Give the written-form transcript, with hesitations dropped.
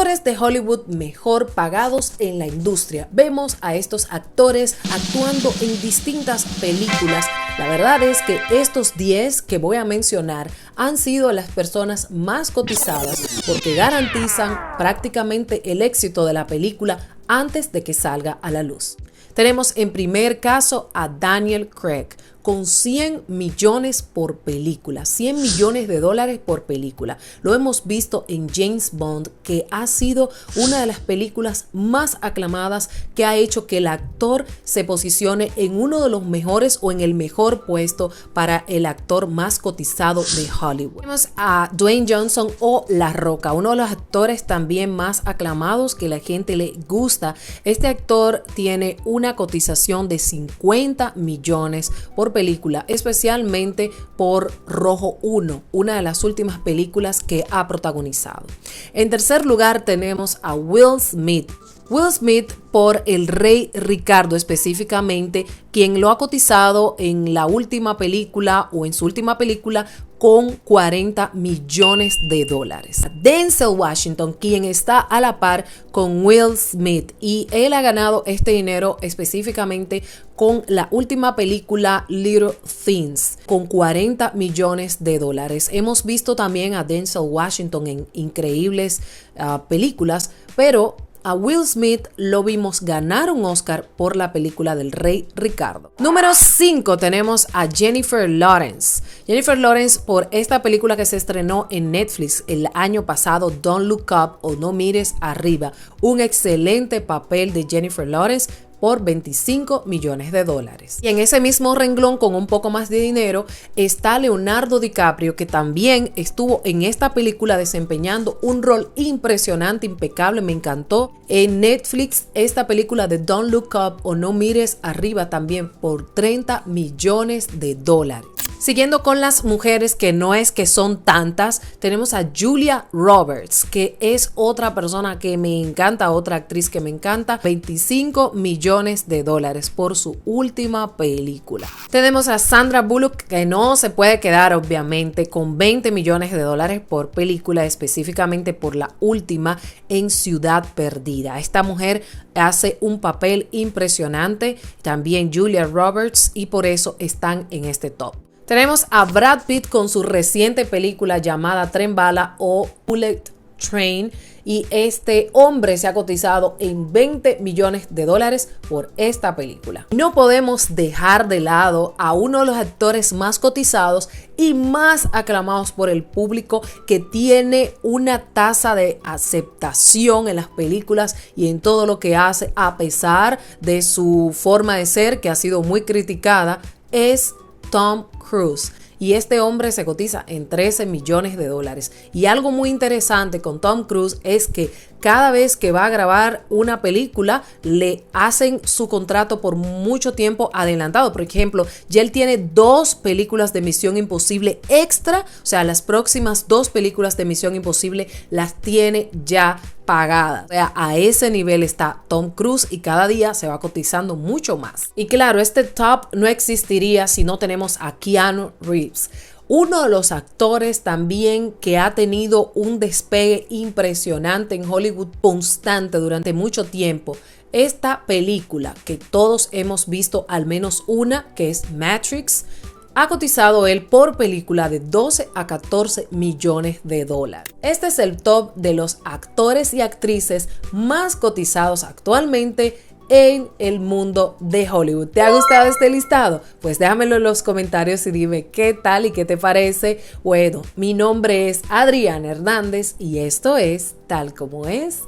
actores de Hollywood mejor pagados en la industria. Vemos a estos actores actuando en distintas películas. La verdad es que estos 10 que voy a mencionar han sido las personas más cotizadas porque garantizan prácticamente el éxito de la película antes de que salga a la luz. Tenemos en primer caso a Daniel Craig con 100 millones por película, 100 millones de dólares por película. Lo hemos visto en James Bond, que ha sido una de las películas más aclamadas que ha hecho que el actor se posicione en uno de los mejores o en el mejor puesto para el actor más cotizado de Hollywood. Tenemos a Dwayne Johnson o La Roca, uno de los actores también más aclamados que la gente le gusta. Este actor tiene una cotización de 50 millones por película, especialmente por Rojo 1, una de las últimas películas que ha protagonizado. En tercer lugar tenemos a Will Smith. Will Smith por El Rey Ricardo específicamente, quien lo ha cotizado en la última película o en su última película con 40 millones de dólares. Denzel Washington, quien está a la par con Will Smith, y él ha ganado este dinero específicamente con la última película Little Things, con 40 millones de dólares. Hemos visto también a Denzel Washington en increíbles películas, pero a Will Smith lo vimos ganar un Oscar por la película del Rey Ricardo. Número 5 tenemos a Jennifer Lawrence. Jennifer Lawrence por esta película que se estrenó en Netflix el año pasado, Don't Look Up o No Mires Arriba. Un excelente papel de Jennifer Lawrence por 25 millones de dólares. Y en ese mismo renglón, con un poco más de dinero, está Leonardo DiCaprio, que también estuvo en esta película desempeñando un rol impresionante, impecable, me encantó. En Netflix, esta película de Don't Look Up o No Mires Arriba también por 30 millones de dólares. Siguiendo con las mujeres, que no es que son tantas, tenemos a Julia Roberts, que es otra persona que me encanta, otra actriz que me encanta, 25 millones de dólares por su última película. Tenemos a Sandra Bullock, que no se puede quedar obviamente, con 20 millones de dólares por película, específicamente por la última en Ciudad Perdida. Esta mujer hace un papel impresionante, también Julia Roberts, y por eso están en este top. Tenemos a Brad Pitt con su reciente película llamada Tren Bala o Bullet Train, y este hombre se ha cotizado en 20 millones de dólares por esta película. No podemos dejar de lado a uno de los actores más cotizados y más aclamados por el público, que tiene una tasa de aceptación en las películas y en todo lo que hace, a pesar de su forma de ser que ha sido muy criticada. Es Tom Cruise, y este hombre se cotiza en 13 millones de dólares. Y algo muy interesante con Tom Cruise es que cada vez que va a grabar una película le hacen su contrato por mucho tiempo adelantado. Por ejemplo, ya él tiene 2 películas de Misión Imposible extra, o sea, las próximas 2 películas de Misión Imposible las tiene ya pagadas. O sea, a ese nivel está Tom Cruise, y cada día se va cotizando mucho más. Y claro, este top no existiría si no tenemos a Keanu Reeves, uno de los actores también que ha tenido un despegue impresionante en Hollywood, constante durante mucho tiempo. Esta película que todos hemos visto al menos una, que es Matrix, ha cotizado él por película de 12 a 14 millones de dólares. Este es el top de los actores y actrices más cotizados actualmente en el mundo de Hollywood. ¿Te ha gustado este listado? Pues déjamelo en los comentarios y dime qué tal y qué te parece. Bueno, mi nombre es Adriana Hernández y esto es Tal Como Es.